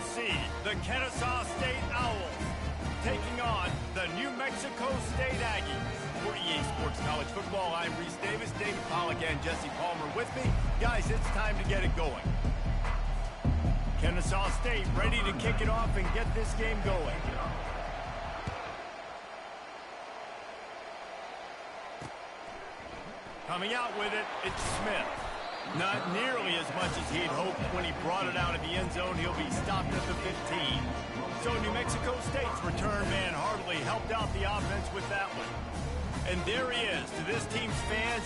seed, the Kennesaw State Owls, taking on the New Mexico State Aggies. For EA Sports College Football, I'm Reese Davis, David Pollack, and Jesse Palmer with me. Guys, it's time to get it going. Kennesaw State ready to kick it off and get this game going. Coming out with it, it's Smith. Not nearly as much as he'd hoped when he brought it out of the end zone. He'll be stopped at the 15. So New Mexico State's return man hardly helped out the offense with that one. And there he is. To this team's fans,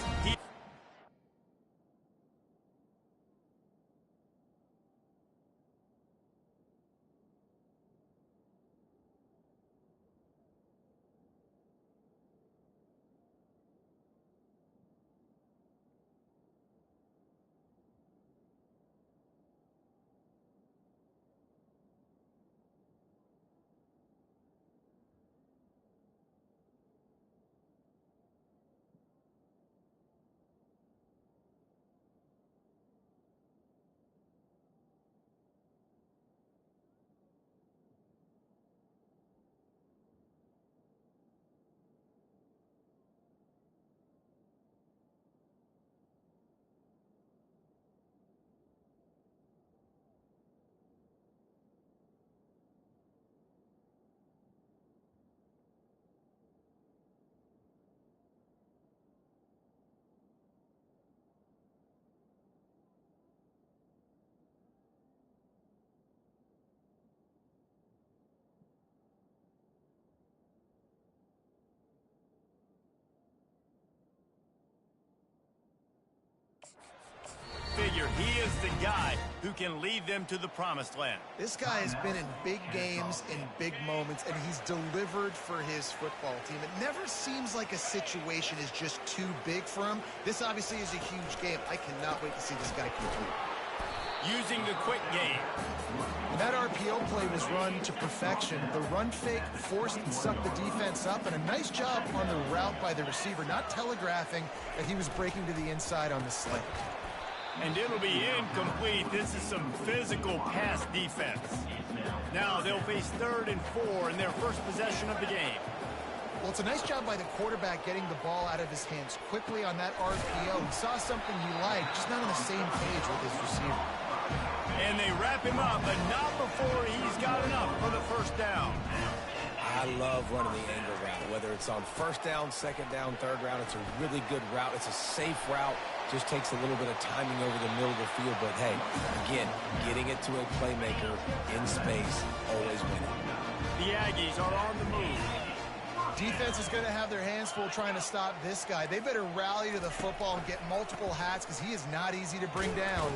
figure he is the guy who can lead them to the promised land. This guy has been in big games, in big moments, and he's delivered for his football team. It never seems like a situation is just too big for him. This obviously is a huge game. I cannot wait to see this guy complete. Using the quick game. And that RPO play was run to perfection. The run fake forced and sucked the defense up, and a nice job on the route by the receiver, not telegraphing that he was breaking to the inside on the slant. And it'll be incomplete. This is some physical pass defense. Now they'll face 3rd and 4 in their first possession of the game. Well, it's a nice job by the quarterback getting the ball out of his hands quickly on that RPO. He saw something he liked, just not on the same page with his receiver. And they wrap him up, but not before he's got enough for the first down. I love running the angle route, whether it's on 1st down, 2nd down, 3rd round. It's a really good route. It's a safe route. Just takes a little bit of timing over the middle of the field. But, hey, again, getting it to a playmaker in space, always winning. The Aggies are on the move. Defense is going to have their hands full trying to stop this guy. They better rally to the football and get multiple hats because he is not easy to bring down.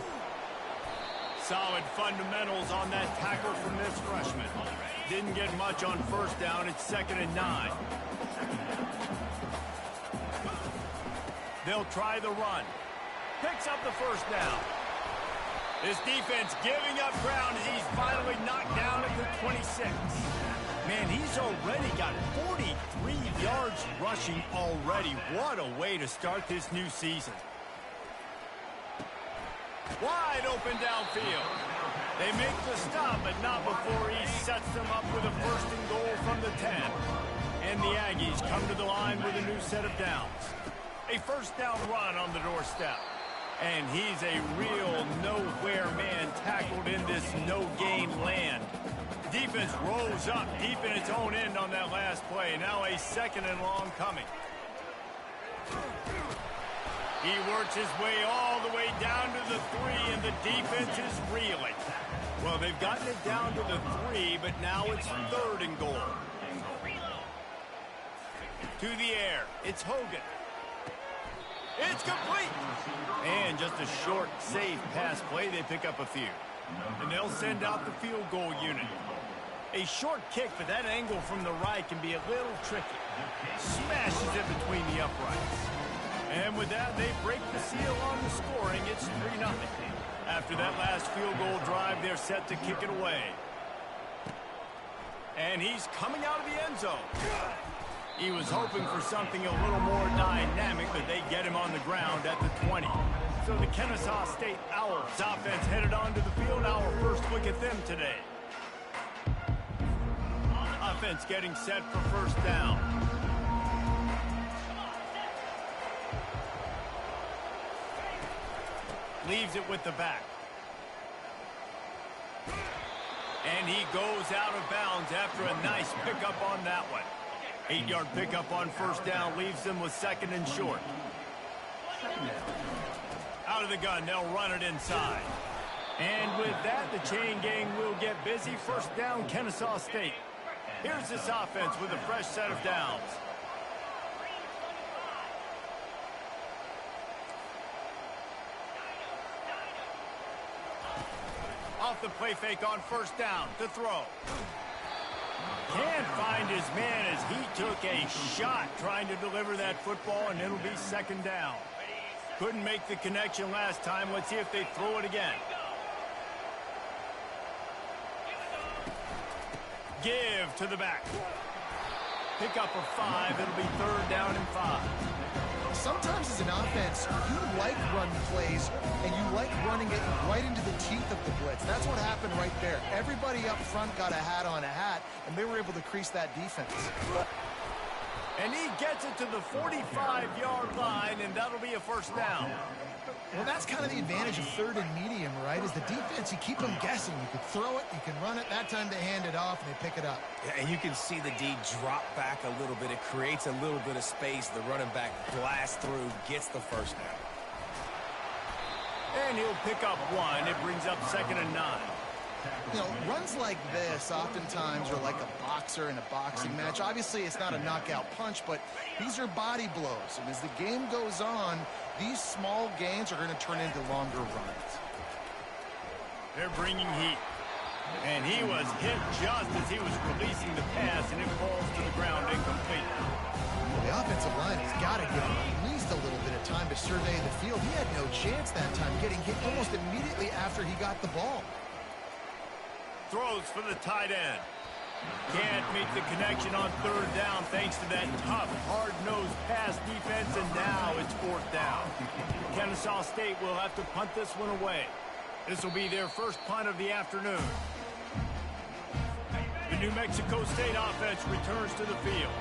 Solid fundamentals on that tackle from this freshman. Didn't get much on 1st down. It's 2nd and 9. They'll try the run. Picks up the 1st down. This defense giving up ground as he's finally knocked down at the 26. Man, he's already got 43 yards rushing already. What a way to start this new season. Wide open downfield. They make the stop, but not before he sets them up with a 1st and goal from the 10. And the Aggies come to the line with a new set of downs. A 1st down run on the doorstep. And he's a real nowhere man tackled in this no-gain land. Defense rolls up deep in its own end on that last play. Now a 2nd and long coming. He works his way all the way down to the 3, and the defense is reeling. Well, they've gotten it down to the 3, but now it's 3rd and goal. To the air, it's Hogan. It's complete. And just a short, safe pass play. They pick up a few. And they'll send out the field goal unit. A short kick, but that angle from the right can be a little tricky. Smashes it between the uprights. And with that, they break the seal on the scoring. It's 3-0. After that last field goal drive, they're set to kick it away. And he's coming out of the end zone. He was hoping for something a little more dynamic, but they get him on the ground at the 20. So the Kennesaw State Owls offense headed onto the field. Our first look at them today. offense getting set for first down. Leaves it with the back. And he goes out of bounds after a nice pickup on that one. 8-yard pickup on first down leaves them with second and short. Out of the gun, they'll run it inside. And with that, the chain gang will get busy. First down, Kennesaw State. Here's this offense with a fresh set of downs. Off the play fake on first down to throw. Can't find his man as he took a shot trying to deliver that football, and it'll be second down. Couldn't make the connection last time. Let's see if they throw it again. Give to the back. Pick up of 5. It'll be third down and 5. Sometimes as an offense, you like run plays, and you like running it right into the teeth of the blitz. That's what happened right there. Everybody up front got a hat on a hat, and they were able to crease that defense. And he gets it to the 45-yard line, and that'll be a first down. Well, that's kind of the advantage of third and medium, right? Is the defense, you keep them guessing. You can throw it, you can run it. That time they hand it off, and they pick it up. Yeah, and you can see the D drop back a little bit. It creates a little bit of space. The running back blasts through, gets the first down. And he'll pick up 1. It brings up second and 9. You know, runs like this oftentimes are like a boxer in a boxing match. Obviously, it's not a knockout punch, but these are body blows. And as the game goes on, these small gains are going to turn into longer runs. They're bringing heat. And he was hit just as he was releasing the pass, and it falls to the ground incomplete. Well, the offensive line has got to give him at least a little bit of time to survey the field. He had no chance that time, getting hit almost immediately after he got the ball. Throws for the tight end. Can't make the connection on third down thanks to that tough, hard-nosed pass defense, and now it's fourth down. Kennesaw State will have to punt this one away. This will be their first punt of the afternoon. The New Mexico State offense returns to the field.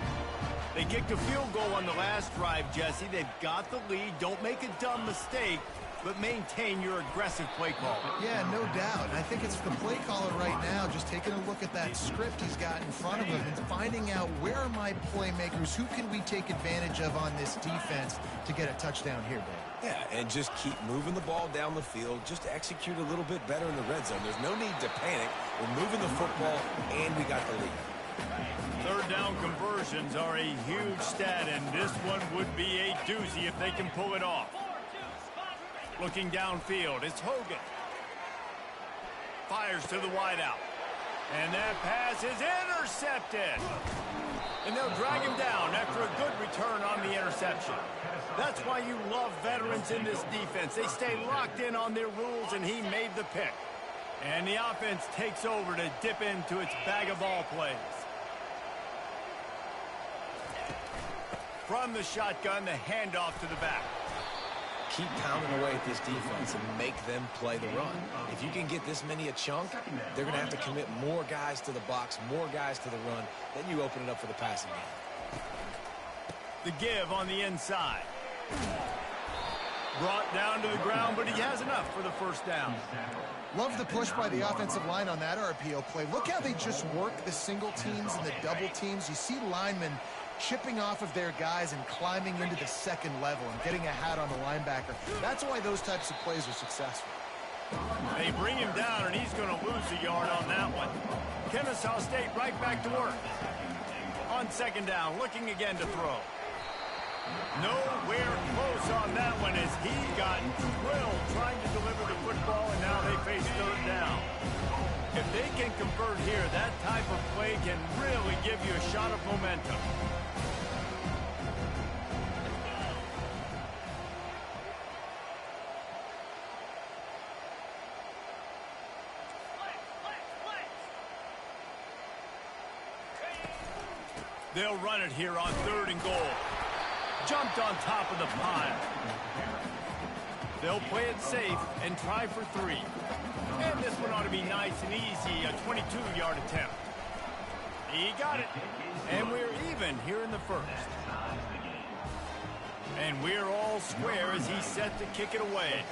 They kicked a field goal on the last drive, Jesse. They've got the lead. Don't make a dumb mistake, but maintain your aggressive play call. Yeah, no doubt. And I think it's the play caller right now just taking a look at that script he's got in front of him and finding out where are my playmakers, who can we take advantage of on this defense to get a touchdown here, Dave. Yeah, and just keep moving the ball down the field. Just execute a little bit better in the red zone. There's no need to panic. We're moving the football, and we got the lead. Third down conversions are a huge stat, and this one would be a doozy if they can pull it off. Looking downfield, it's Hogan. Fires to the wideout. And that pass is intercepted. And they'll drag him down after a good return on the interception. That's why you love veterans in this defense. They stay locked in on their rules, and he made the pick. And the offense takes over to dip into its bag of ball plays. From the shotgun, the handoff to the back. Keep pounding away at this defense and make them play the run. If you can get this many a chunk, they're going to have to commit more guys to the box, more guys to the run. Then you open it up for the passing game. The give on the inside. Brought down to the ground, but he has enough for the first down. Love the push by the offensive line on that RPO play. Look how they just work the single teams and the double teams. You see linemen chipping off of their guys and climbing into the second level and getting a hat on the linebacker. That's why those types of plays are successful. They bring him down, and he's going to lose a yard on that one. Kennesaw State right back to work. On second down, looking again to throw. Nowhere close on that one as he got drilled trying to deliver the football, and now they face third down. If they can convert here, that type of play can really give you a shot of momentum. They'll run it here on third and goal. Jumped on top of the pile. They'll play it safe and try for 3. And this one ought to be nice and easy, a 22-yard attempt. He got it. And we're even here in the first. And we're all square as he's set to kick it away.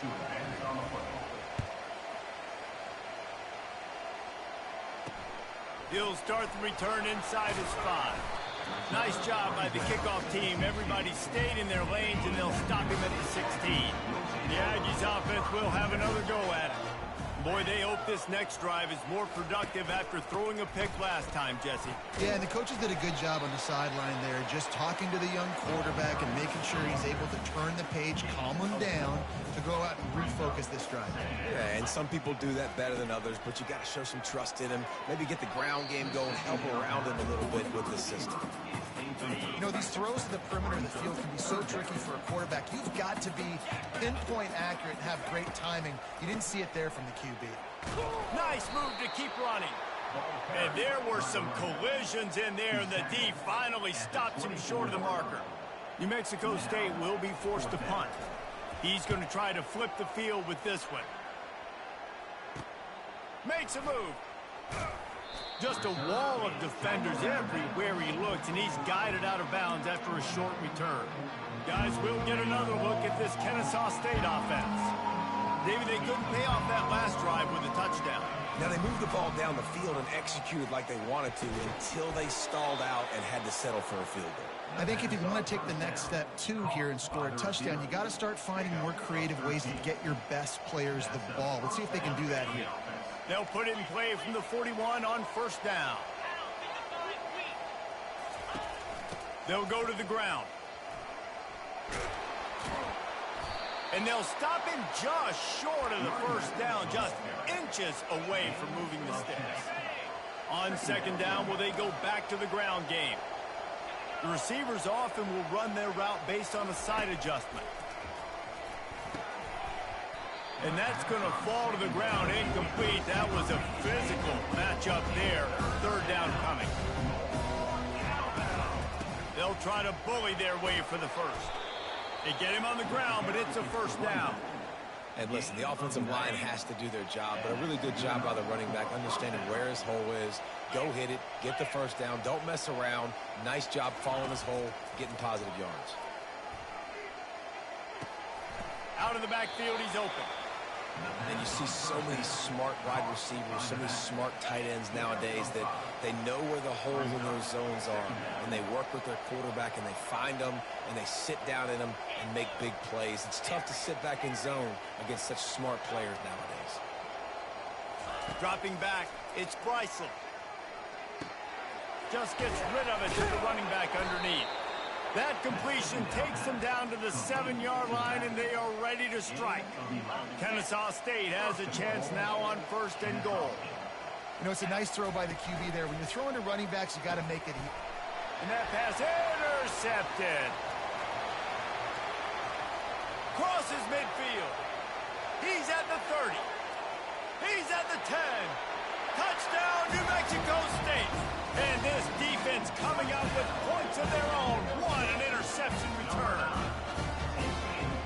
He'll start the return inside his 5. Nice job by the kickoff team. Everybody stayed in their lanes, and they'll stop him at the 16. The Aggies offense will have another go at it. Boy, they hope this next drive is more productive after throwing a pick last time, Jesse. Yeah, and the coaches did a good job on the sideline there, just talking to the young quarterback and making sure he's able to turn the page, calm him down, to go out and refocus this drive. Yeah, and some people do that better than others, but you got to show some trust in him. Maybe get the ground game going, help around him a little bit with the system. You know, these throws to the perimeter of the field can be so tricky for a quarterback. You've got to be pinpoint accurate and have great timing. You didn't see it there from the QB. Nice move to keep running. And there were some collisions in there, and the D finally stops him short of the marker. New Mexico State will be forced to punt. He's going to try to flip the field with this one. Makes a move. Just a wall of defenders everywhere he looks, and he's guided out of bounds after a short return. Guys, we'll get another look at this Kennesaw State offense. David, they couldn't pay off that last drive with a touchdown. Now, they moved the ball down the field and executed like they wanted to until they stalled out and had to settle for a field goal. I think if you want to take the next step, too, here and score a touchdown, you got to start finding more creative ways to get your best players the ball. Let's see if they can do that here. They'll put it in play from the 41 on first down. They'll go to the ground. And they'll stop him just short of the first down, just inches away from moving the sticks. On second down, will they go back to the ground game? The receivers often will run their route based on a side adjustment. And that's going to fall to the ground incomplete. That was a physical matchup there. Third down coming. They'll try to bully their way for the first. They get him on the ground, but it's a first down. And listen, the offensive line has to do their job, but a really good job by the running back, understanding where his hole is. Go hit it, get the first down, don't mess around. Nice job following his hole, getting positive yards. Out of the backfield, he's open. And you see so many smart wide receivers, so many smart tight ends nowadays that they know where the holes in those zones are, and they work with their quarterback, and they find them, and they sit down in them and make big plays. It's tough to sit back in zone against such smart players nowadays. Dropping back, it's Bryson. Just gets rid of it to the running back underneath. That completion takes them down to the 7-yard line, and they are ready to strike. Kennesaw State has a chance now on first and goal. You know, it's a nice throw by the QB there. When you're throwing to running backs, you got to make it. And that pass intercepted. Crosses midfield. He's at the 30. He's at the 10. Touchdown, New Mexico State. And this defense coming out with points of their own. What an interception return.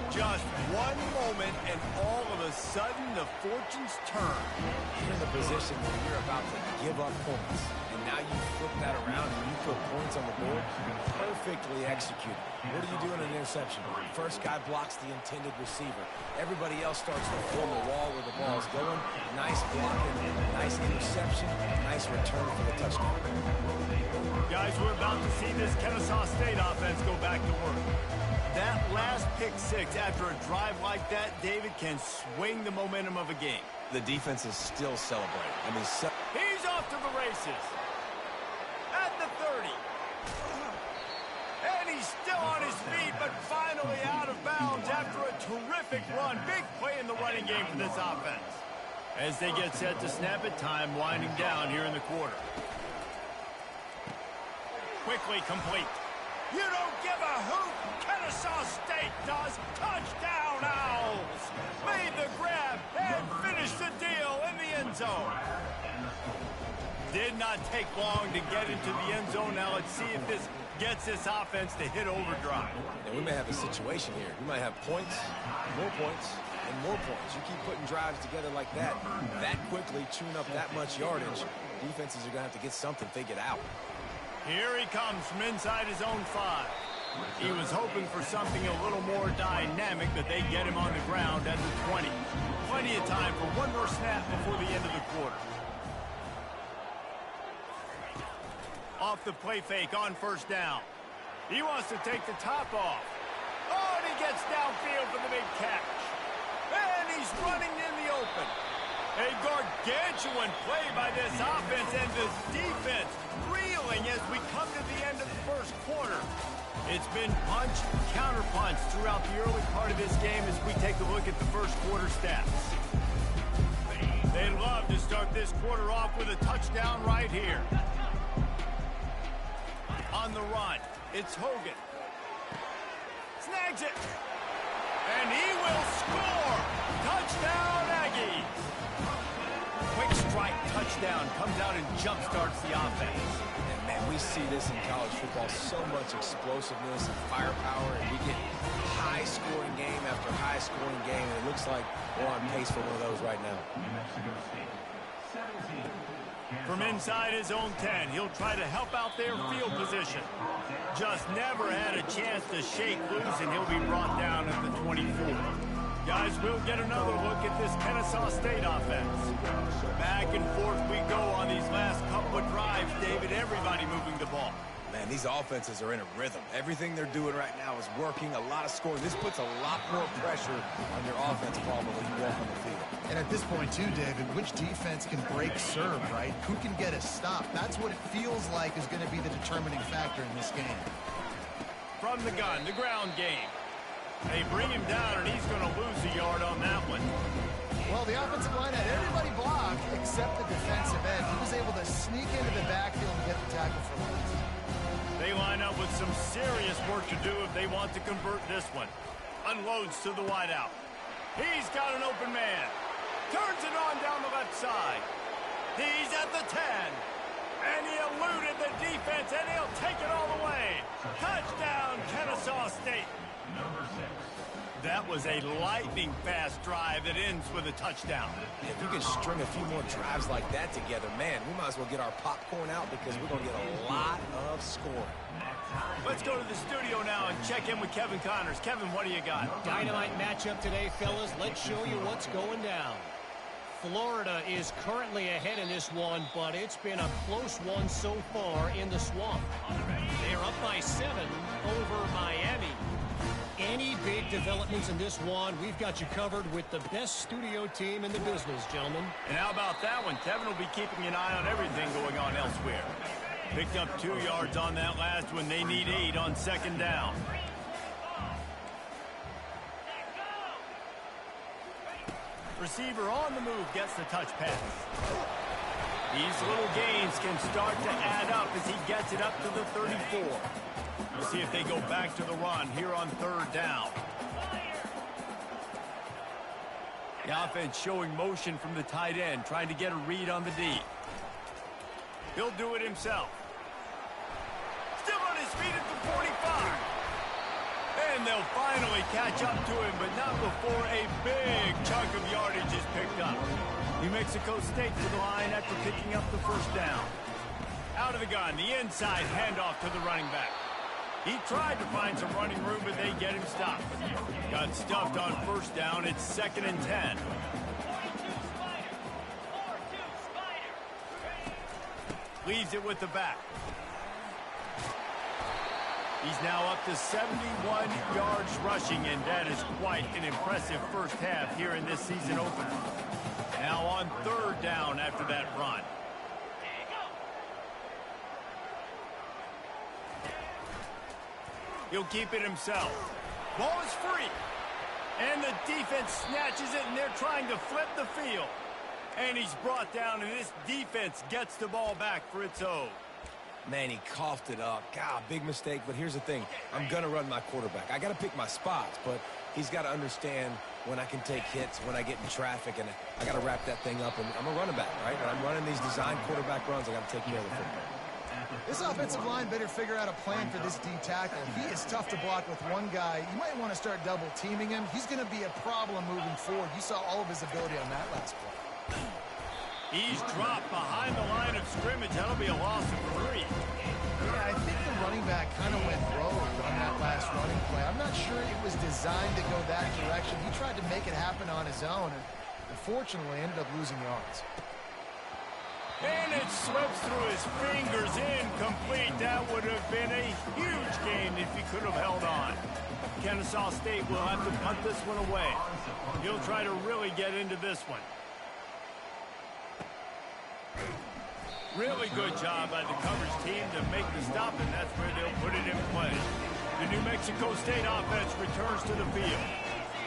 Just one moment, and all of a sudden, the fortunes turn. You're in the position where you're about to give up points. And now you flip that around and you put points on the board. Perfectly executed. What do you do in an interception? First guy blocks the intended receiver. Everybody else starts to form a wall where the ball's going. Nice blocking, nice interception, nice return for the touchdown. Guys, we're about to see this Kennesaw State offense go back to work. That last pick six after a drive like that, David, can swing the momentum of a game. The defense is still celebrating. I mean, he's off to the races. At the 30. And he's still on his feet, but finally out of bounds after a terrific run. Big play in the running game for this offense. As they get set to snap it, time winding down here in the quarter. Quickly complete. You don't give a hoot. Kennesaw State does. Touchdown, Owls. Made the grab and finished the deal in the end zone. Did not take long to get into the end zone. Now let's see if this gets this offense to hit overdrive. And we may have a situation here. We might have points, and more points. You keep putting drives together like that quickly, chewing up that much yardage. defenses are going to have to get something figured out. Here he comes from inside his own 5. He was hoping for something a little more dynamic, but they get him on the ground at the 20. Plenty of time for one more snap before the end of the quarter. Off the play fake on first down. He wants to take the top off. Oh, and he gets downfield for the big catch. And he's running in the open. A gargantuan play by this offense, and the defense reeling as we come to the end of the first quarter. It's been punch, counter-punch throughout the early part of this game as we take a look at the first quarter stats. They'd love to start this quarter off with a touchdown right here. On the run, it's Hogan. Snags it. And he will score. Touchdown, Aggies. Quick strike touchdown comes out and jump-starts the offense. And, man, we see this in college football, so much explosiveness and firepower, and we get high-scoring game after high-scoring game, and it looks like we're on pace for one of those right now. From inside his own 10, he'll try to help out their field position. Just never had a chance to shake loose, and he'll be brought down at the 24. Guys, we'll get another look at this Kennesaw State offense. Back and forth we go on these last couple of drives, David. Everybody moving the ball. Man, these offenses are in a rhythm. Everything they're doing right now is working, a lot of scoring. This puts a lot more pressure on your offense, probably, when you walk on the field. And at this point, too, David, which defense can break serve, right? Who can get a stop? That's what it feels like is going to be the determining factor in this game. From the gun, the ground game. They bring him down, and he's going to lose a yard on that one. Well, the offensive line had everybody blocked except the defensive end. He was able to sneak into the backfield and get the tackle for loss. They line up with some serious work to do if they want to convert this one. Unloads to the wideout. He's got an open man. Turns it on down the left side. He's at the 10. And he eluded the defense, and he'll take it all the way. Touchdown, Kennesaw State. That was a lightning-fast drive that ends with a touchdown. If we can string a few more drives like that together, man, we might as well get our popcorn out because we're going to get a lot of scoring. Let's go to the studio now and check in with Kevin Connors. Kevin, what do you got? Dynamite matchup today, fellas. Let's show you what's going down. Florida is currently ahead in this one, but it's been a close one so far in the swamp. They're up by 7 over Miami. Any big developments in this one, we've got you covered with the best studio team in the business, gentlemen. And how about that one? Kevin will be keeping an eye on everything going on elsewhere. Picked up 2 yards on that last one. They need 8 on second down. Receiver on the move gets the touch pass. These little gains can start to add up as he gets it up to the 34. We'll see if they go back to the run here on third down. The offense showing motion from the tight end, trying to get a read on the D. He'll do it himself. Still on his feet at the 45. And they'll finally catch up to him, but not before a big chunk of yardage is picked up. New Mexico State to the line after picking up the first down. Out of the gun, the inside handoff to the running back. He tried to find some running room, but they get him stopped. Got stuffed on first down. It's 2nd and 10. Leaves it with the back. He's now up to 71 yards rushing, and that is quite an impressive first half here in this season opener. Now on third down after that run. He'll keep it himself. Ball is free. And the defense snatches it, and they're trying to flip the field. And he's brought down, and this defense gets the ball back for its own. Man, he coughed it up. God, big mistake, but here's the thing. I'm going to run my quarterback. I got to pick my spots, but he's got to understand when I can take hits, when I get in traffic, and I got to wrap that thing up. And I'm a running back, right? When I'm running these design quarterback runs, I got to take care of the football. This offensive line better figure out a plan for this D tackle. He is tough to block with one guy. You might want to start double teaming him. He's going to be a problem moving forward. You saw all of his ability on that last play. He's dropped behind the line of scrimmage. That'll be a loss of 3. Yeah, I think the running back kind of went rogue on that last running play. I'm not sure it was designed to go that direction. He tried to make it happen on his own, and unfortunately ended up losing yards. And it slips through his fingers, incomplete. That would have been a huge gain if he could have held on. Kennesaw State will have to punt this one away. He'll try to really get into this one. Really good job by the coverage team to make the stop, and that's where they'll put it in play. The New Mexico State offense returns to the field.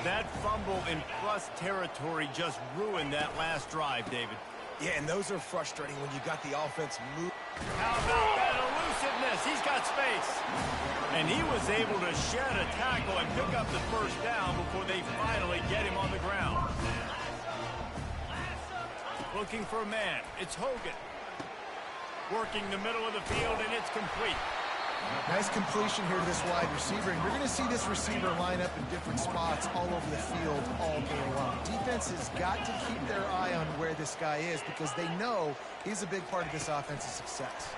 That fumble in plus territory just ruined that last drive, David. Yeah, and those are frustrating when you got the offense move. How about that elusiveness? He's got space. And he was able to shed a tackle and pick up the first down before they finally get him on the ground. Looking for a man. It's Hogan. Working the middle of the field, and it's complete. Nice completion here to this wide receiver, and you're going to see this receiver line up in different spots all over the field all game long. Defense has got to keep their eye on where this guy is because they know he's a big part of this offense's success.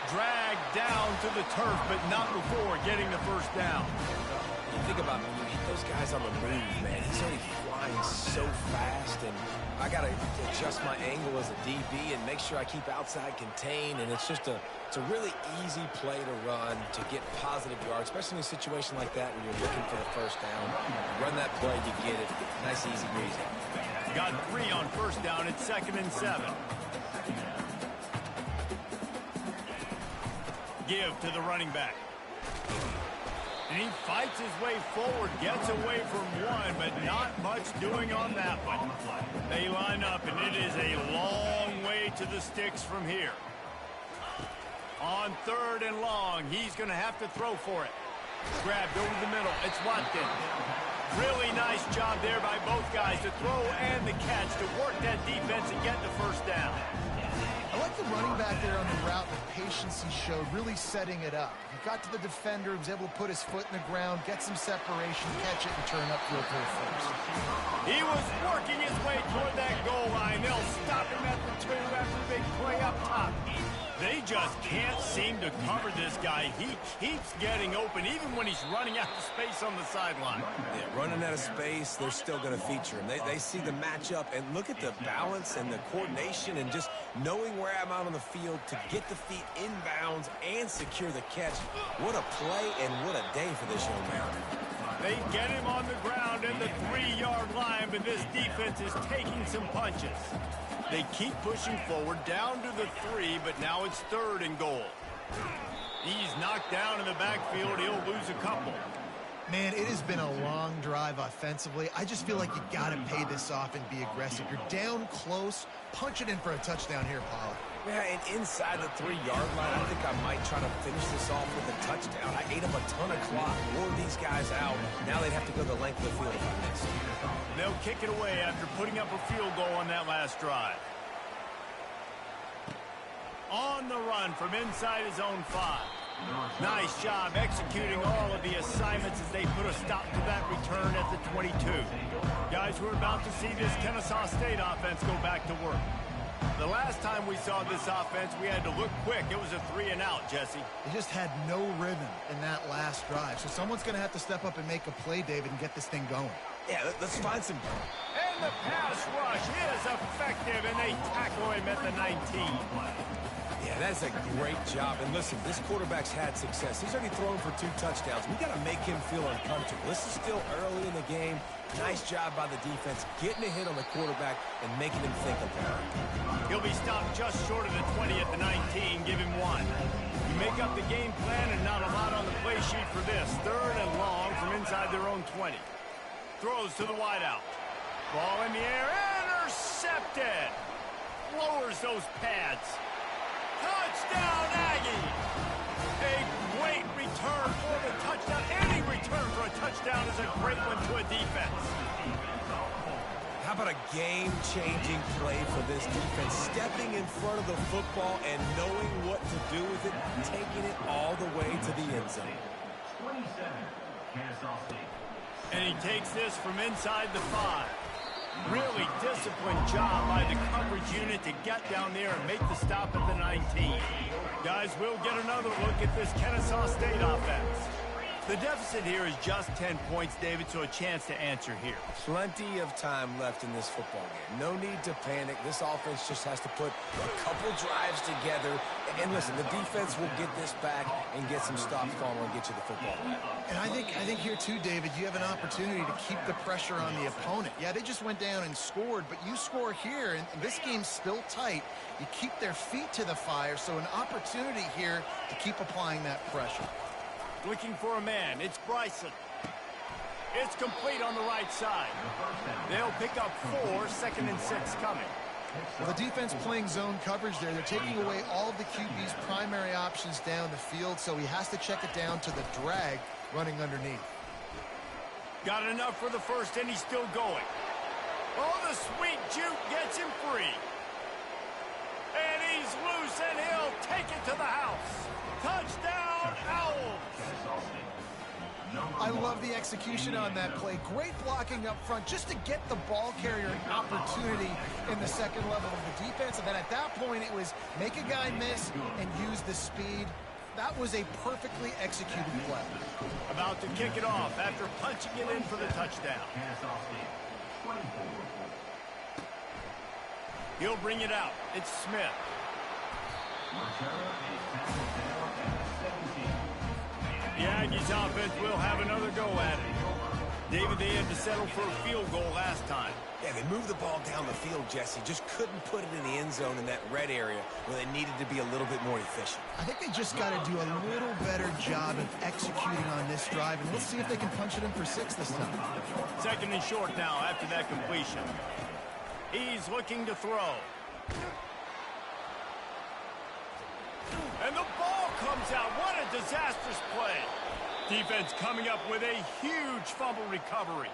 Dragged down to the turf, but not before getting the first down. You think about it, when you hit those guys on the move, man, he's only flying so fast, and I got to adjust my angle as a DB and make sure I keep outside contained, and it's a really easy play to run to get positive yards, especially in a situation like that when you're looking for the first down. You run that play, you get it. Nice, easy breezy. Got 3 on first down. It's 2nd and 7. Give to the running back. And he fights his way forward, gets away from one, but not much doing on that one. They line up, and it is a long way to the sticks from here. On 3rd and long, he's going to have to throw for it. Grabbed over the middle. It's Watkins. Really nice job there by both guys to throw and the catch to work that defense and get the first down. I like the running back there on the route, the patience he showed, really setting it up. He got to the defender, was able to put his foot in the ground, get some separation, catch it, and turn upfield for the first. He was working his way toward that goal line. They'll stop him at the 2 after the big play up top. They just can't seem to cover this guy. He keeps getting open, even when he's running out of space on the sideline. Yeah, running out of space, they're still going to feature him. They see the matchup, and look at the balance and the coordination and just knowing where I'm out on the field to get the feet inbounds and secure the catch. What a play and what a day for this young man. They get him on the ground at the 3-yard line, but this defense is taking some punches. They keep pushing forward down to the 3, but now it's 3rd and goal. He's knocked down in the backfield. He'll lose a couple. Man, it has been a long drive offensively. I just feel like you got to pay this off and be aggressive. You're down close. Punch it in for a touchdown here, Paul. Yeah, and inside the 3-yard line, I think I might try to finish this off with a touchdown. I ate up a ton of clock, wore these guys out. Now they'd have to go the length of the field if I missed. They'll kick it away after putting up a field goal on that last drive. On the run from inside his own 5. Nice job executing all of the assignments as they put a stop to that return at the 22. Guys, we're about to see this Kennesaw State offense go back to work. The last time we saw this offense, we had to look quick. It was a 3-and-out, Jesse. They just had no rhythm in that last drive. So someone's going to have to step up and make a play, David, and get this thing going. Yeah, let's find some. And the pass rush is effective, and they tackle him at the 19. Yeah, that's a great job. And listen, this quarterback's had success. He's already thrown for 2 touchdowns. We got to make him feel uncomfortable. This is still early in the game. Nice job by the defense, getting a hit on the quarterback and making him think about it. He'll be stopped just short of the 20 at the 19. Give him 1. You make up the game plan and not a lot on the play sheet for this. 3rd and long from inside their own 20. Throws to the wideout. Ball in the air. Intercepted. Lowers those pads. Touchdown, Aggie! A great return for the touchdown. Any return for a touchdown is a great one to a defense. How about a game-changing play for this defense? Stepping in front of the football and knowing what to do with it, taking it all the way to the end zone. 27, Kennesaw State. And he takes this from inside the 5. Really disciplined job by the coverage unit to get down there and make the stop at the 19. Guys, we'll get another look at this Kennesaw State offense. The deficit here is just 10 points, David, so a chance to answer here. Plenty of time left in this football game. No need to panic. This offense just has to put a couple drives together. And listen, the defense will get this back and get some stops going and get you the football back. And I think here too, David, you have an opportunity to keep the pressure on the opponent. Yeah, they just went down and scored, but you score here, and this game's still tight. You keep their feet to the fire, so an opportunity here to keep applying that pressure. Looking for a man. It's Bryson. It's complete on the right side. They'll pick up 4, 2nd and 6 coming. Well, the defense playing zone coverage there. They're taking away all of the QB's primary options down the field, so he has to check it down to the drag running underneath. Got enough for the first, and he's still going. Oh, the sweet juke gets him free. And he's loose, and he'll take it to the house. Touchdown, Owls! I love the execution on that play. Great blocking up front just to get the ball carrier an opportunity in the second level of the defense. And then at that point, it was make a guy miss and use the speed. That was a perfectly executed play. About to kick it off after punching it in for the touchdown. He'll bring it out. It's Smith. The Aggies offense will have another go at it. David, they had to settle for a field goal last time. Yeah, they moved the ball down the field, Jesse. Just couldn't put it in the end zone in that red area where they needed to be a little bit more efficient. I think they just got to do a little better job of executing on this drive, and we'll see if they can punch it in for 6 this time. 2nd and short now after that completion. He's looking to throw. And the ball comes out. What a disastrous play. Defense coming up with a huge fumble recovery.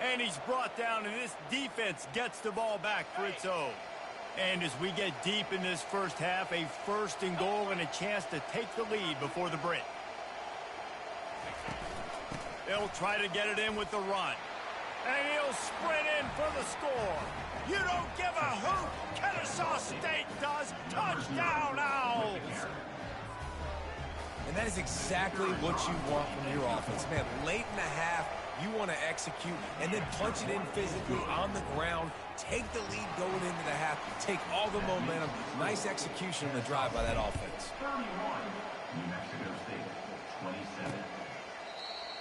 And he's brought down, and this defense gets the ball back for its own. And as we get deep in this first half, a 1st and goal and a chance to take the lead before the break. They'll try to get it in with the run. And he'll sprint in for the score. You don't give a hoot. Kennesaw State does. Touchdown, Owls. And that is exactly what you want from your offense. Man, late in the half, you want to execute and then punch it in physically on the ground, take the lead going into the half, take all the momentum. Nice execution in the drive by that offense.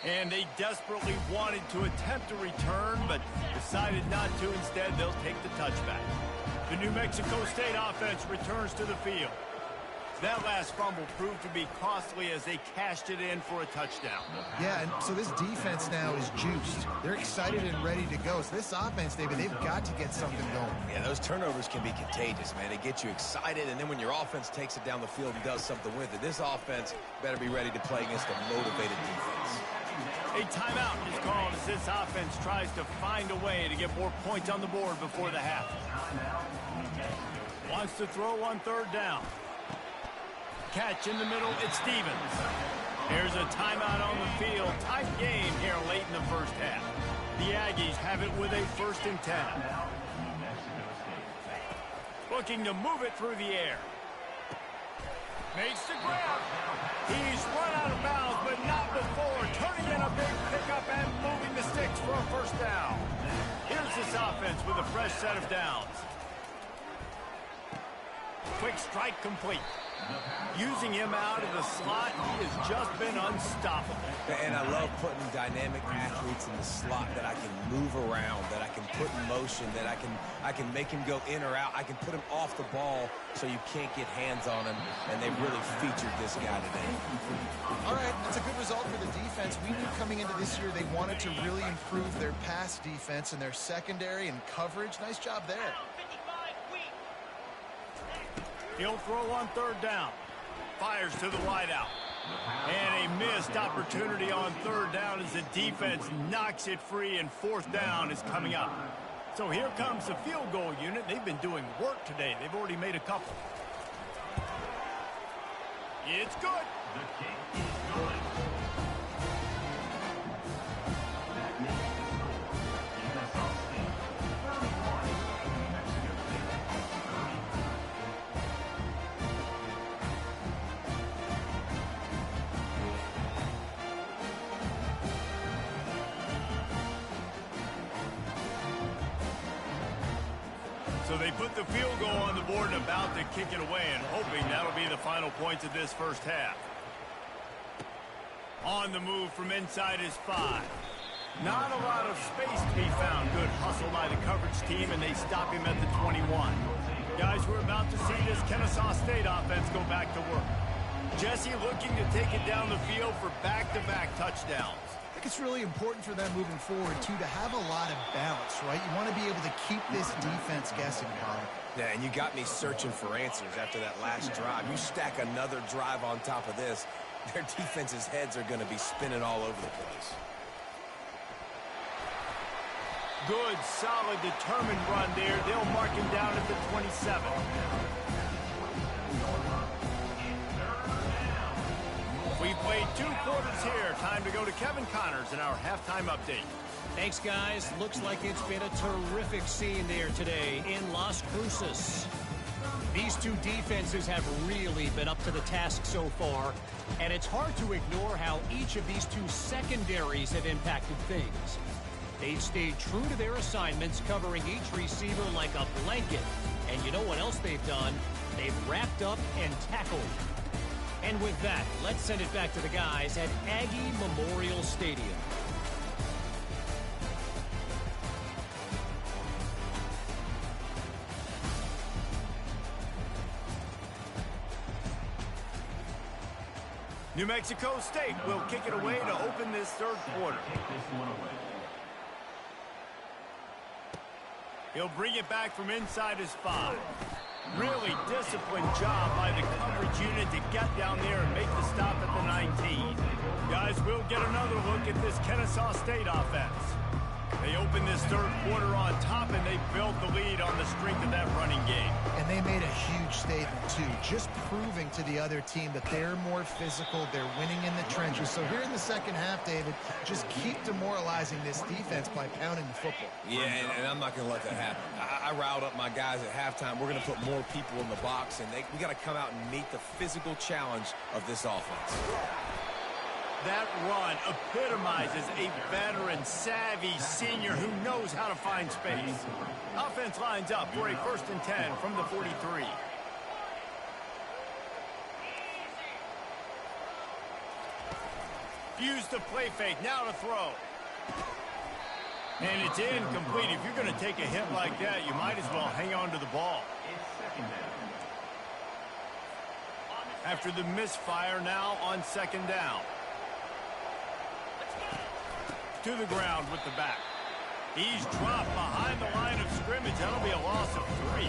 And they desperately wanted to attempt a return, but decided not to. Instead, they'll take the touchback. The New Mexico State offense returns to the field. That last fumble proved to be costly as they cashed it in for a touchdown. Yeah, and so this defense now is juiced. They're excited and ready to go. So this offense, David, they've got to get something going. Yeah, those turnovers can be contagious, man. They get you excited, and then when your offense takes it down the field and does something with it, this offense better be ready to play against a motivated defense. A timeout is called as this offense tries to find a way to get more points on the board before the half. Wants to throw on 3rd down. Catch in the middle, it's Stevens. There's a timeout on the field. Tight game here late in the first half. The Aggies have it with a 1st and 10. Looking to move it through the air. Makes the grab. He's run out of bounds, but not before. Turning in a big pickup and moving the sticks for a 1st down. Here's this offense with a fresh set of downs. Quick strike complete. Using him out of the slot, he has just been unstoppable. And I love putting dynamic athletes in the slot that I can move around, that I can put in motion, that I can make him go in or out. I can put him off the ball so you can't get hands on him, and they've really featured this guy today. All right, that's a good result for the defense. We knew coming into this year they wanted to really improve their pass defense and their secondary and coverage. Nice job there. He'll throw on 3rd down. Fires to the wideout. And a missed opportunity on 3rd down as the defense knocks it free, and 4th down is coming up. So here comes the field goal unit. They've been doing work today. They've already made a couple. It's good. The kick is good. So they put the field goal on the board and about to kick it away, and hoping that'll be the final points of this first half. On the move from inside his 5. Not a lot of space to be found. Good hustle by the coverage team, and they stop him at the 21. Guys, we're about to see this Kennesaw State offense go back to work. Jesse looking to take it down the field for back-to-back touchdowns. I think it's really important for them moving forward, too, to have a lot of balance, right? You want to be able to keep this defense guessing, Colin. Yeah, and you got me searching for answers after that last drive. You stack another drive on top of this, their defense's heads are going to be spinning all over the place. Good, solid, determined run there. They'll mark him down at the 27. We played 2 quarters here. Time to go to Kevin Connors in our halftime update. Thanks, guys. Looks like it's been a terrific scene there today in Las Cruces. These two defenses have really been up to the task so far, and it's hard to ignore how each of these two secondaries have impacted things. They've stayed true to their assignments, covering each receiver like a blanket. And you know what else they've done? They've wrapped up and tackled. And with that, let's send it back to the guys at Aggie Memorial Stadium. New Mexico State will kick it away to open this third quarter. He'll bring it back from inside his 5. Really disciplined job by the coverage unit to get down there and make the stop at the 19. Guys, we'll get another look at this Kennesaw State offense. They open this third quarter on top, and they built the lead on the strength of that running game. And they made a huge statement, too, just proving to the other team that they're more physical, they're winning in the trenches. So here in the second half, David, just keep demoralizing this defense by pounding the football. Yeah, and I'm not going to let that happen. I riled up my guys at halftime. We're going to put more people in the box, and we got to come out and meet the physical challenge of this offense. That run epitomizes a veteran, savvy senior who knows how to find space. Offense lines up for a 1st and 10 from the 43. Use the play fake, now to throw. And it's incomplete. If you're going to take a hit like that, you might as well hang on to the ball. After the misfire, now on 2nd down. To the ground with the back. He's dropped behind the line of scrimmage. That'll be a loss of 3.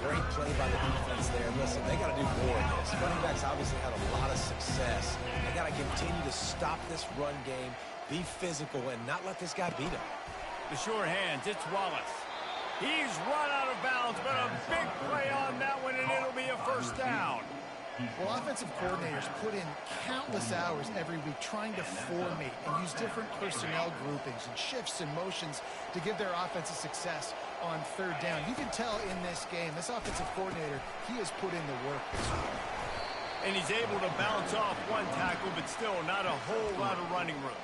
Great play by the defense there. Listen, they got to do more of this. Running backs obviously had a lot of success. They got to continue to stop this run game, be physical, and not let this guy beat him. The sure hands, it's Wallace. He's run out of bounds, but a big play on that one, and it'll be a 1st down. Well, offensive coordinators put in countless hours every week trying to formate and use different personnel groupings and shifts and motions to give their offense a success on 3rd down. You can tell in this game, this offensive coordinator, he has put in the work this week. And he's able to bounce off one tackle, but still not a whole lot of running room.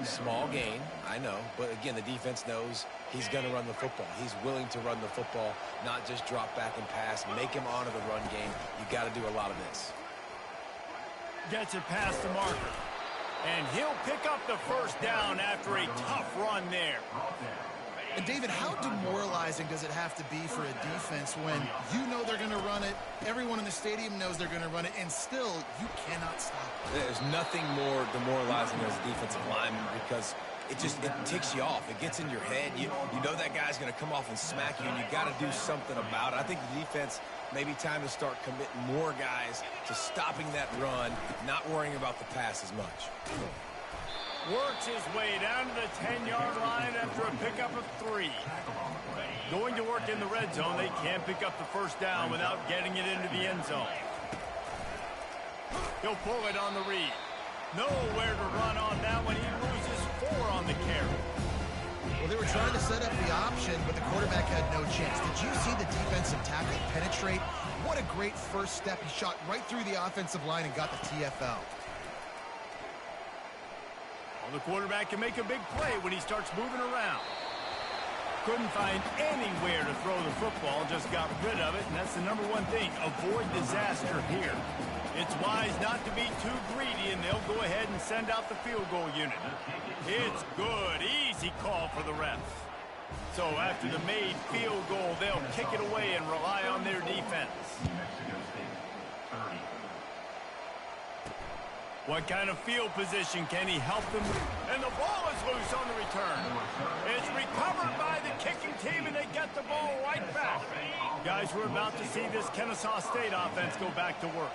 Small gain, I know, but again, the defense knows he's going to run the football. He's willing to run the football, not just drop back and pass, make him honor the run game. You got to do a lot of this. Gets it past the marker. And he'll pick up the 1st down after a tough run there. And David, how demoralizing does it have to be for a defense when you know they're going to run it, everyone in the stadium knows they're going to run it, and still you cannot stop it? There's nothing more demoralizing as a defensive lineman because it ticks you off. It gets in your head. You know that guy's going to come off and smack you, and you got to do something about it. I think the defense, maybe time to start committing more guys to stopping that run, not worrying about the pass as much. Works his way down to the 10-yard line after a pickup of 3. Going to work in the red zone, they can't pick up the 1st down without getting it into the end zone. He'll pull it on the read. Nowhere to run on that one. He loses 4 on the carry. Well, they were trying to set up the option, but the quarterback had no chance. Did you see the defensive tackle penetrate? What a great 1st step. He shot right through the offensive line and got the TFL. Well, the quarterback can make a big play when he starts moving around. Couldn't find anywhere to throw the football, just got rid of it, and that's the number one thing. Avoid disaster here. It's wise not to be too greedy, and they'll go ahead and send out the field goal unit. It's good. Easy call for the refs. So after the made field goal, they'll kick it away and rely on their defense. What kind of field position can he help them with? And the ball is loose on the return. It's recovered by the kicking team, and they get the ball right back. Guys, we're about to see this Kennesaw State offense go back to work.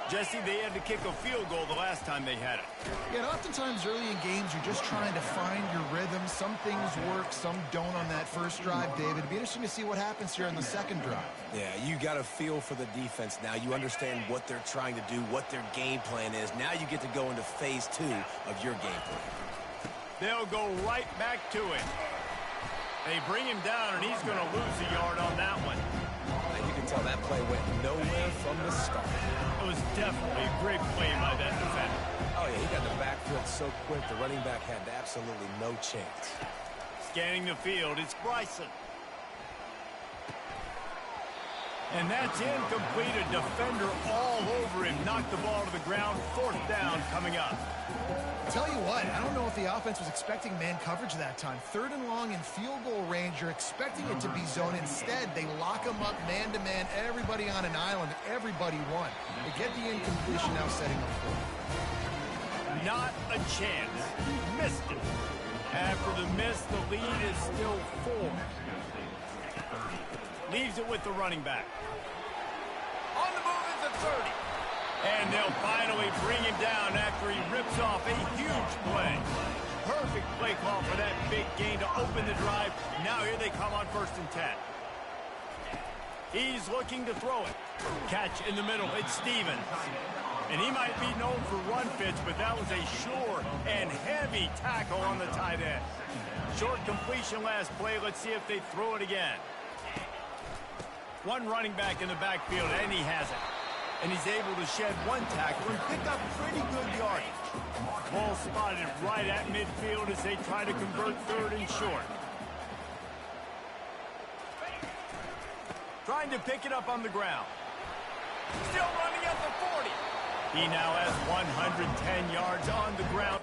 Jesse, they had to kick a field goal the last time they had it. Yeah, and oftentimes early in games, you're just trying to find your rhythm. Some things work, some don't on that first drive, David. It'd be interesting to see what happens here on the second drive. Yeah, you got a feel for the defense now. You understand what they're trying to do, what their game plan is. Now you get to go into phase 2 of your game plan. They'll go right back to it. They bring him down, and he's going to lose a yard on that one. And you can tell that play went nowhere from the start. It was definitely a great play by that defender. Oh, yeah, he got the backfield so quick, the running back had absolutely no chance. Scanning the field, it's Bryson. And that's incomplete. A defender all over him. Knocked the ball to the ground. Fourth down coming up. Tell you what, I don't know if the offense was expecting man coverage that time. Third and long in field goal range, you're expecting it to be zone. Instead, they lock them up man-to-man, everybody on an island, everybody won. They get the incompletion now setting up for it. Not a chance. Missed it. After the miss, the lead is still 4. Leaves it with the running back. On the move is the 30. And they'll finally bring him down after he rips off a huge play. Perfect play call for that big gain to open the drive. Now here they come on 1st and 10. He's looking to throw it. Catch in the middle. It's Stevens. And he might be known for run fits, but that was a sure and heavy tackle on the tight end. Short completion last play. Let's see if they throw it again. One running back in the backfield, and he has it. And he's able to shed one tackle and pick up pretty good yardage. Ball spotted right at midfield as they try to convert 3rd and short. Trying to pick it up on the ground. Still running at the 40. He now has 110 yards on the ground.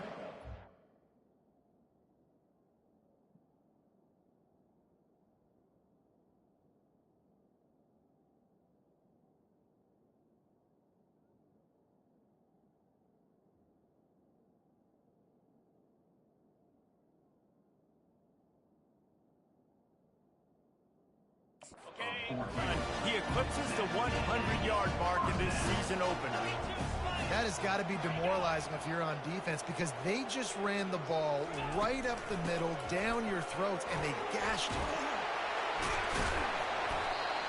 He eclipses the 100-yard mark in this season opener. That has got to be demoralizing if you're on defense because they just ran the ball right up the middle, down your throats, and they gashed you.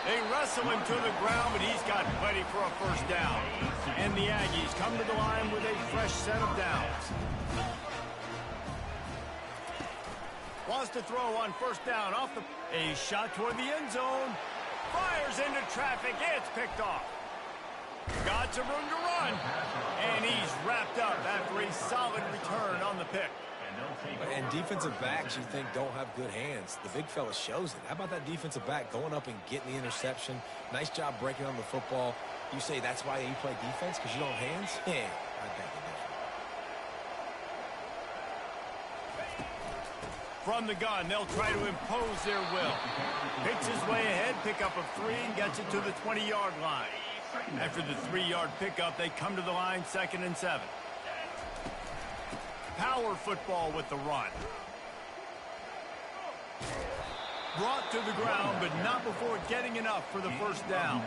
They wrestle him to the ground, but he's got plenty for a first down. And the Aggies come to the line with a fresh set of downs. Wants to throw on 1st down off the... A shot toward the end zone. Fires into traffic. It's picked off. Got some room to run. And he's wrapped up after a solid return on the pick. And defensive backs you think don't have good hands. The big fella shows it. How about that defensive back going up and getting the interception? Nice job breaking on the football. You say that's why you play defense because you don't have hands? Yeah, I bet you do. From the gun, they'll try to impose their will. Picks his way ahead, pickup of 3, and gets it to the 20-yard line. After the 3-yard pickup, they come to the line 2nd and 7. Power football with the run. Brought to the ground, but not before getting enough for the first down.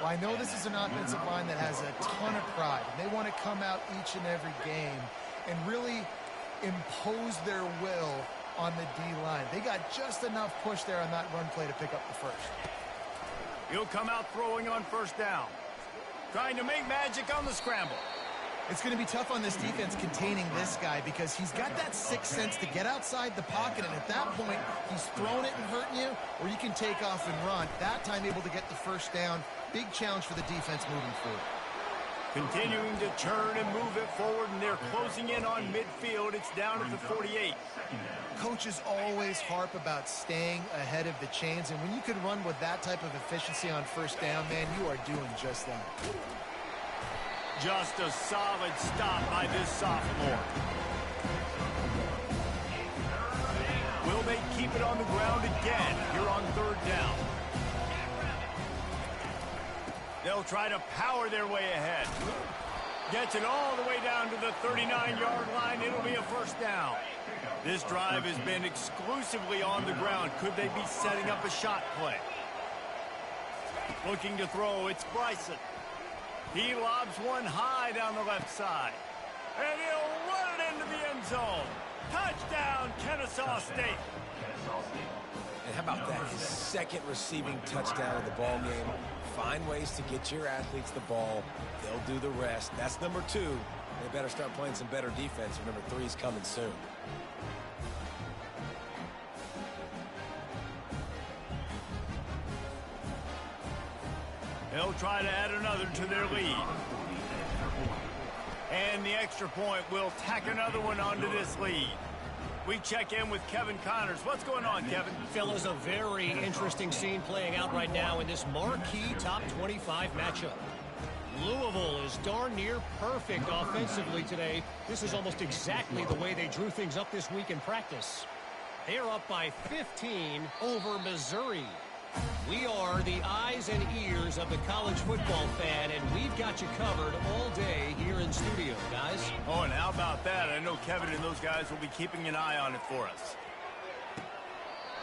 Well, I know this is an offensive line that has a ton of pride. They want to come out each and every game and really impose their will on the D-line. They got just enough push there on that run play to pick up the first. He'll come out throwing on 1st down. Trying to make magic on the scramble. It's going to be tough on this defense containing this guy because he's got that sixth sense to get outside the pocket, and at that point, he's throwing it and hurting you, or you can take off and run. That time able to get the first down. Big challenge for the defense moving forward. Continuing to turn and move it forward, and they're closing in on midfield. It's down at the 48. Coaches always harp about staying ahead of the chains, and when you can run with that type of efficiency on first down, man, you are doing just that. Just a solid stop by this sophomore. Will they keep it on the ground again here on third down? They'll try to power their way ahead. Gets it all the way down to the 39-yard line. It'll be a first down. This drive has been exclusively on the ground. Could they be setting up a shot play? Looking to throw, it's Bryson. He lobs one high down the left side. And he'll run it into the end zone. Touchdown, Kennesaw State. And how about that? His second receiving touchdown of the ball game. Find ways to get your athletes the ball. They'll do the rest. That's number 2. They better start playing some better defense. Number 3 is coming soon. They'll try to add another to their lead. And the extra point will tack another one onto this lead. We check in with Kevin Connors. What's going on, Kevin? Fellas, a very interesting scene playing out right now in this marquee top 25 matchup. Louisville is darn near perfect offensively today. This is almost exactly the way they drew things up this week in practice. They're up by 15 over Missouri. We are the eyes and ears of the college football fan, and we've got you covered all day here in studio, guys. Oh, and how about that? I know Kevin and those guys will be keeping an eye on it for us.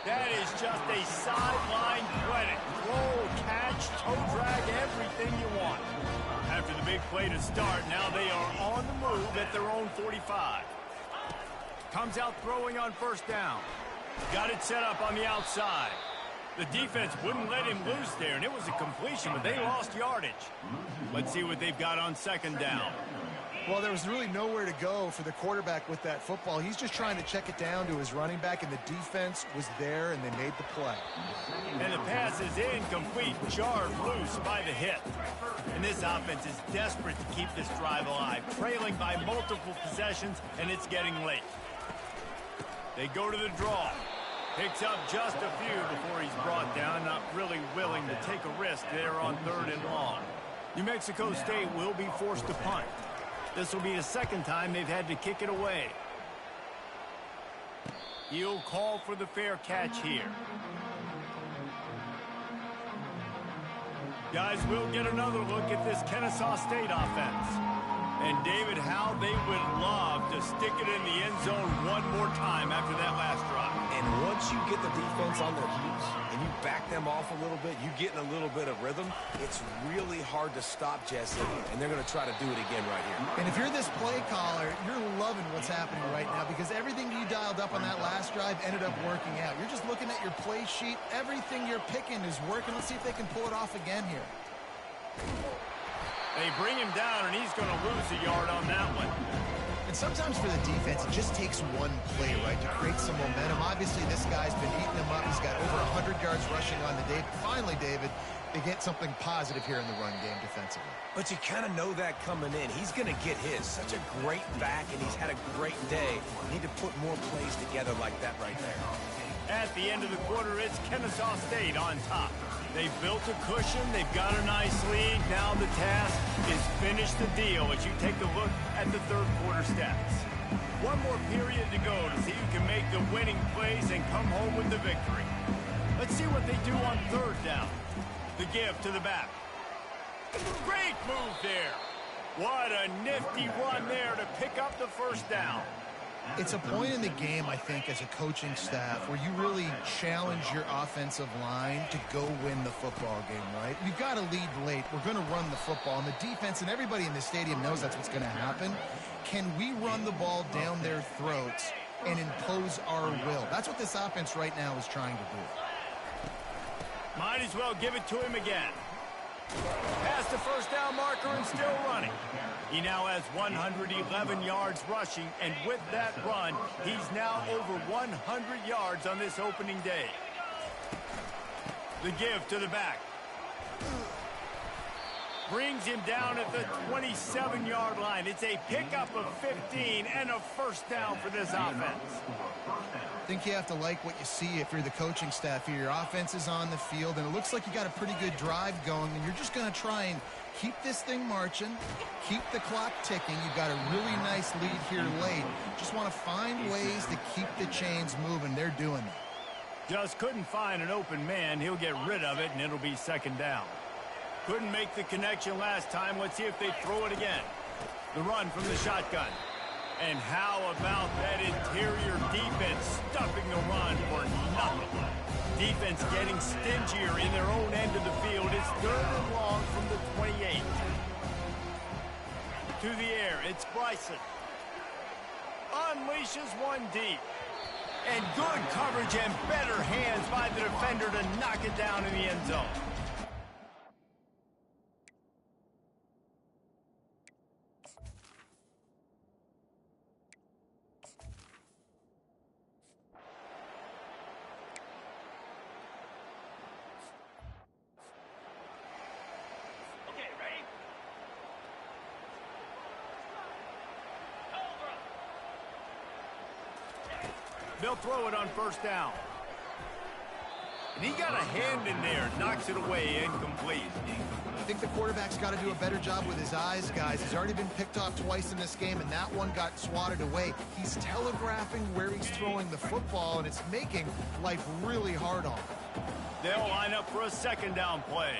That is just a sideline credit. Throw, catch, toe drag, everything you want. After the big play to start, now they are on the move at their own 45. Comes out throwing on first down. Got it set up on the outside. The defense wouldn't let him loose there, and it was a completion, but they lost yardage. Let's see what they've got on second down. Well, there was really nowhere to go for the quarterback with that football. He's just trying to check it down to his running back, and the defense was there, and they made the play. And the pass is incomplete, jarred loose by the hit. And this offense is desperate to keep this drive alive, trailing by multiple possessions, and it's getting late. They go to the draw. Picks up just a few before he's brought down, not really willing to take a risk there on third and long. New Mexico State will be forced to punt. This will be the second time they've had to kick it away. He'll call for the fair catch here. Guys, we'll get another look at this Kennesaw State offense. And David, how they would love to stick it in the end zone one more time after that last drive. And once you get the defense on their heels and you back them off a little bit, you get in a little bit of rhythm, it's really hard to stop, Jesse, and they're going to try to do it again right here. And if you're this play caller, you're loving what's happening right now because everything you dialed up on that last drive ended up working out. You're just looking at your play sheet. Everything you're picking is working. Let's see if they can pull it off again here. They bring him down, and he's going to lose a yard on that one. And sometimes for the defense, it just takes one play, right, to create some momentum. Obviously, this guy's been eating them up. He's got over 100 yards rushing on the day. Finally, David, they get something positive here in the run game defensively. But you kind of know that coming in. He's going to get his. Such a great back, and he's had a great day. Need to put more plays together like that right there. At the end of the quarter, it's Kennesaw State on top. They've built a cushion. They've got a nice lead. Now the task is finish the deal as you take a look at the third quarter stats. One more period to go to see who can make the winning plays and come home with the victory. Let's see what they do on third down. The give to the back. Great move there. What a nifty run there to pick up the first down. It's a point in the game, I think, as a coaching staff where you really challenge your offensive line to go win the football game, right? You've got to lead late. We're going to run the football. And the defense and everybody in the stadium knows that's what's going to happen. Can we run the ball down their throats and impose our will? That's what this offense right now is trying to do. Might as well give it to him again. Past the first down marker and still running. He now has 111 yards rushing, and with that run, he's now over 100 yards on this opening day. The give to the back. Brings him down at the 27-yard line. It's a pickup of 15 and a first down for this offense. I think you have to like what you see if you're the coaching staff here. Your offense is on the field, and it looks like you got a pretty good drive going, and you're just going to try and keep this thing marching, keep the clock ticking. You've got a really nice lead here late. Just want to find ways to keep the chains moving. They're doing it. Just couldn't find an open man. He'll get rid of it, and it'll be second down. Couldn't make the connection last time. Let's see if they throw it again. The run from the shotgun. And how about that interior defense stuffing the run for nothing? Defense getting stingier in their own end of the field. It's third and long from the 28. To the air, it's Bryson. Unleashes one deep. And good coverage and better hands by the defender to knock it down in the end zone. They'll throw it on first down. And he got a hand in there, knocks it away, incomplete. I think the quarterback's got to do a better job with his eyes, guys. He's already been picked off twice in this game, and that one got swatted away. He's telegraphing where he's throwing the football, and it's making life really hard on him. They'll line up for a second down play.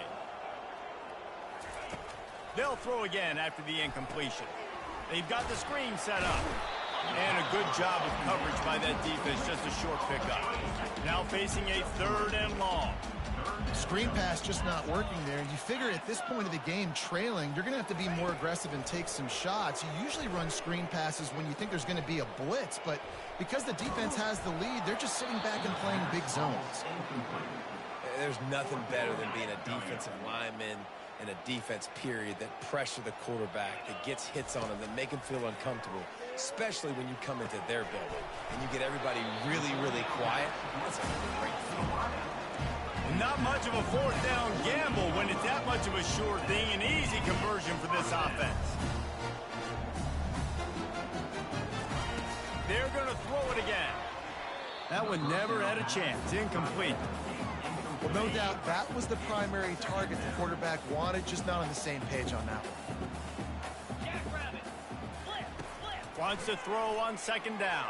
They'll throw again after the incompletion. They've got the screen set up. And a good job of coverage by that defense, just a short pickup. Now facing a third and long. Screen pass just not working there. You figure at this point of the game, trailing, you're going to have to be more aggressive and take some shots. You usually run screen passes when you think there's going to be a blitz, but because the defense has the lead, they're just sitting back and playing big zones. There's nothing better than being a defensive lineman in a defense period that pressure the quarterback, that gets hits on him, that make him feel uncomfortable, especially when you come into their building and you get everybody really, really quiet. That's a great feeling. Not much of a fourth down gamble when it's that much of a sure thing. An easy conversion for this offense. They're going to throw it again. That one never had a chance. Incomplete. Well, no doubt that was the primary target the quarterback wanted, just not on the same page on that one. Wants to throw on second down.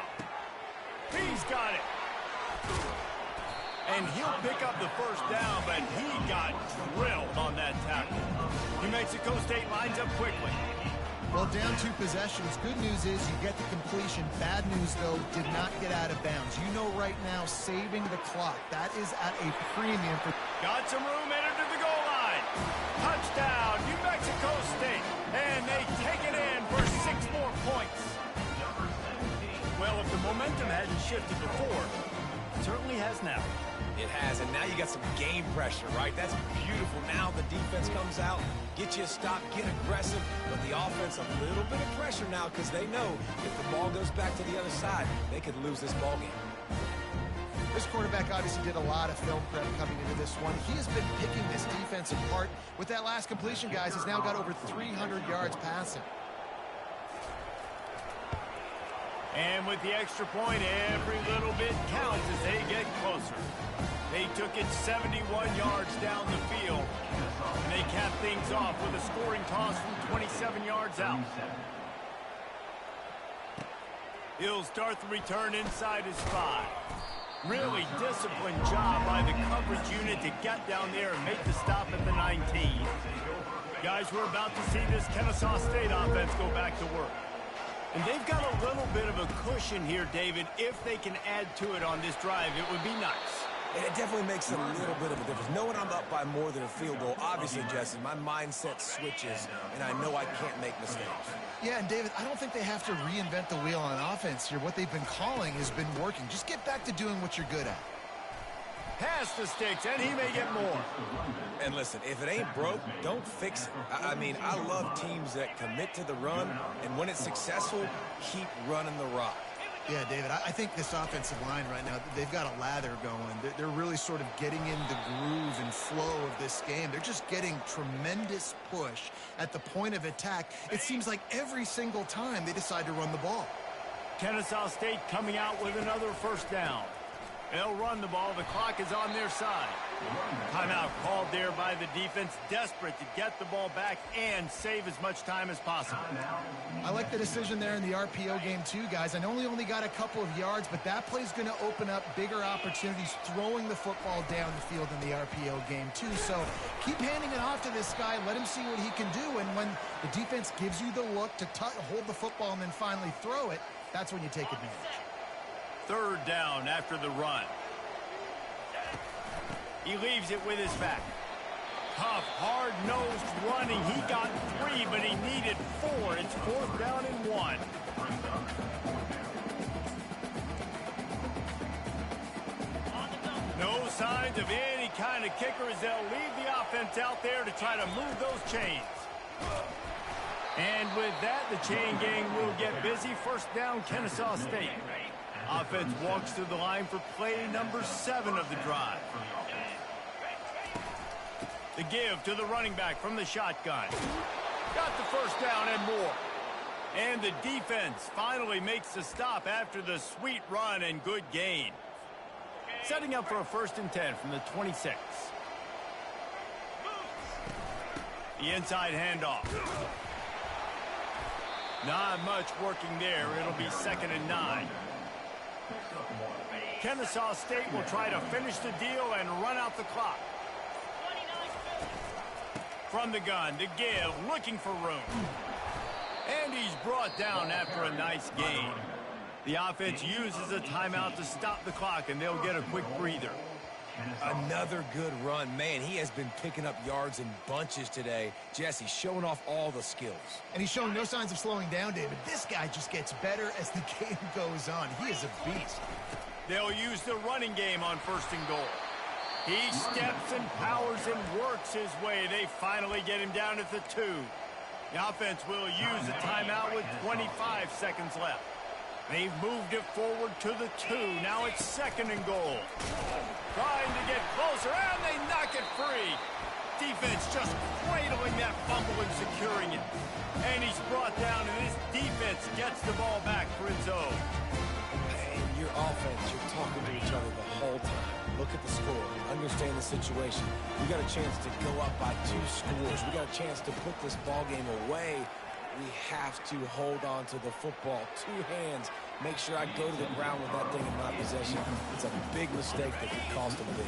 He's got it. And he'll pick up the first down, but he got drilled on that tackle. New Mexico State lines up quickly. Well, down 2 possessions. Good news is you get the completion. Bad news, though, did not get out of bounds. You know right now, saving the clock. That is at a premium. Got some room, entered to the goal line. Touchdown, New Mexico State. And they take it in for 6 more points. Well, if the momentum hadn't shifted before, it certainly has now. It has, and now you got some game pressure, right? That's beautiful. Now the defense comes out, get you a stop, get aggressive, but the offense a little bit of pressure now because they know if the ball goes back to the other side, they could lose this ball game. This quarterback obviously did a lot of film prep coming into this one. He has been picking this defense apart. With that last completion, guys, he's now got over 300 yards passing. And with the extra point, every little bit counts as they get closer. They took it 71 yards down the field, and they capped things off with a scoring toss from 27 yards out. He'll start the return inside his 5. Really disciplined job by the coverage unit to get down there and make the stop at the 19. Guys, we're about to see this Kennesaw State offense go back to work. And they've got a little bit of a cushion here, David. If they can add to it on this drive, it would be nice. It definitely makes a little bit of a difference. Knowing I'm up by more than a field goal, obviously, Jesse, my mindset switches, and I know I can't make mistakes. Yeah, and David, I don't think they have to reinvent the wheel on offense here. What they've been calling has been working. Just get back to doing what you're good at. Pass the sticks, and he may get more. And listen, if it ain't broke, don't fix it. I mean, I love teams that commit to the run, and when it's successful, keep running the rock. Yeah, David, I think this offensive line right now, they've got a lather going. They're really sort of getting in the groove and flow of this game. They're just getting tremendous push at the point of attack. It seems like every single time they decide to run the ball. Kennesaw State coming out with another first down. They'll run the ball. The clock is on their side. Timeout called there by the defense, desperate to get the ball back and save as much time as possible. I like the decision there in the RPO game too, guys. I know he only got a couple of yards, but that play's going to open up bigger opportunities throwing the football down the field in the RPO game too. So keep handing it off to this guy. Let him see what he can do. And when the defense gives you the look to hold the football and then finally throw it, that's when you take advantage. Third down after the run. He leaves it with his back. Tough, hard-nosed running. He got 3, but he needed 4. It's 4th down and 1. No signs of any kind of kicker as they'll leave the offense out there to try to move those chains. And with that, the chain gang will get busy. First down, Kennesaw State. Offense walks through the line for play number 7 of the drive. The give to the running back from the shotgun. Got the first down and more. And the defense finally makes the stop after the sweet run and good gain. Setting up for a 1st and 10 from the 26. The inside handoff. Not much working there. It'll be 2nd and 9. Kennesaw State will try to finish the deal and run out the clock. From the gun, the give, looking for room. And he's brought down after a nice gain. The offense uses a timeout to stop the clock, and they'll get a quick breather. Another good run. Man, he has been picking up yards in bunches today. Jesse showing off all the skills. And he's showing no signs of slowing down, David. This guy just gets better as the game goes on. He is a beast. They'll use the running game on 1st and goal. He steps and powers and works his way. They finally get him down at the 2. The offense will use a timeout with 25 seconds left. They've moved it forward to the 2. Now it's 2nd and goal. Trying to get closer, and they knock it free. Defense just cradling that fumble and securing it. And he's brought down, and this defense gets the ball back for its own. Hey, your offense, you're talking to each other the whole time. Look at the score. Understand the situation. We got a chance to go up by 2 scores. We got a chance to put this ball game away. We have to hold on to the football. 2 hands. Make sure I go to the ground with that thing in my possession. It's a big mistake that could cost them big.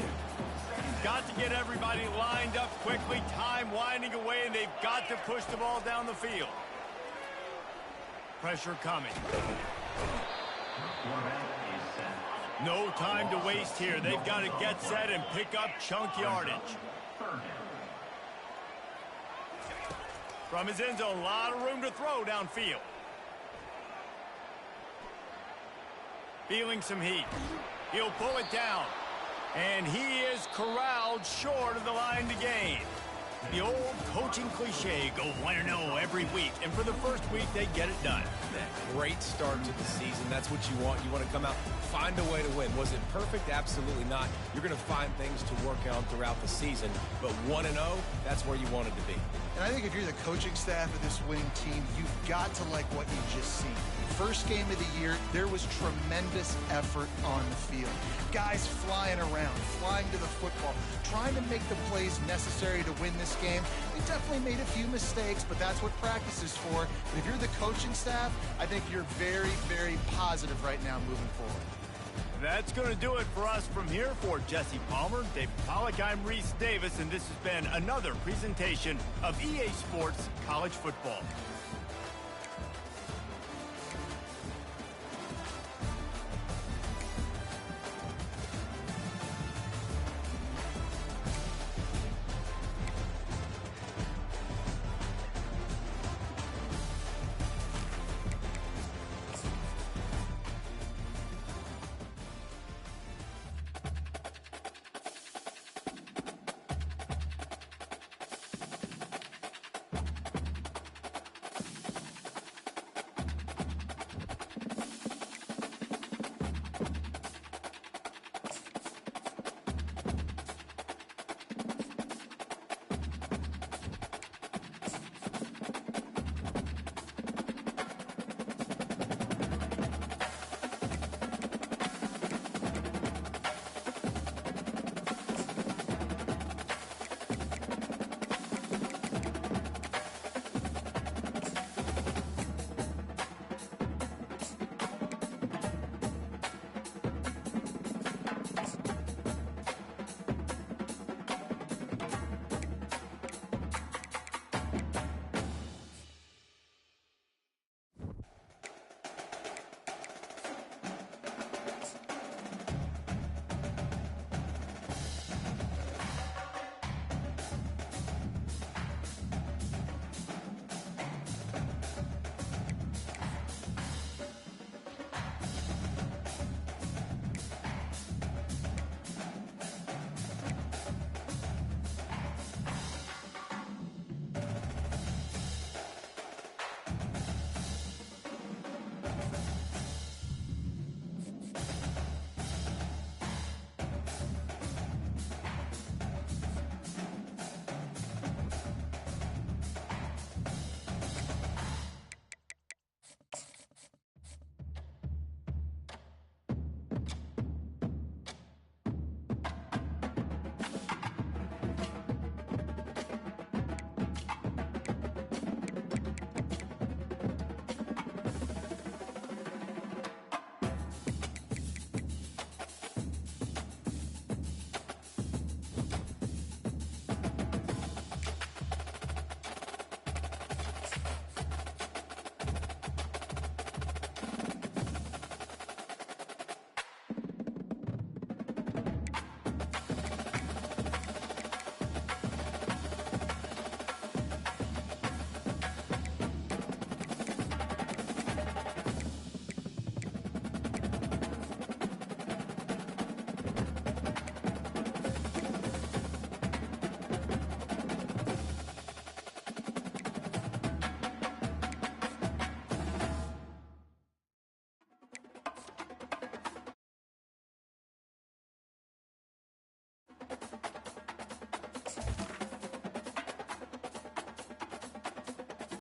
Got to get everybody lined up quickly. Time winding away, and they've got to push the ball down the field. Pressure coming. No time to waste here. They've got to get set and pick up chunk yardage. From his end zone, a lot of room to throw downfield. Feeling some heat. He'll pull it down. And he is corralled short of the line to gain. The old coaching cliche, go 1-0 every week. And for the first week, they get it done. Great start to the season. That's what you want. You want to come out, find a way to win. Was it perfect? Absolutely not. You're going to find things to work on throughout the season. But 1-0, that's where you want it to be. And I think if you're the coaching staff of this winning team, you've got to like what you just seen. First game of the year, there was tremendous effort on the field. Guys flying around, flying to the football, trying to make the plays necessary to win this game. They definitely made a few mistakes, but that's what practice is for. But if you're the coaching staff, I think you're very, very positive right now moving forward. That's going to do it for us from here. For Jesse Palmer, David Pollack, I'm Reese Davis, and this has been another presentation of EA Sports College Football.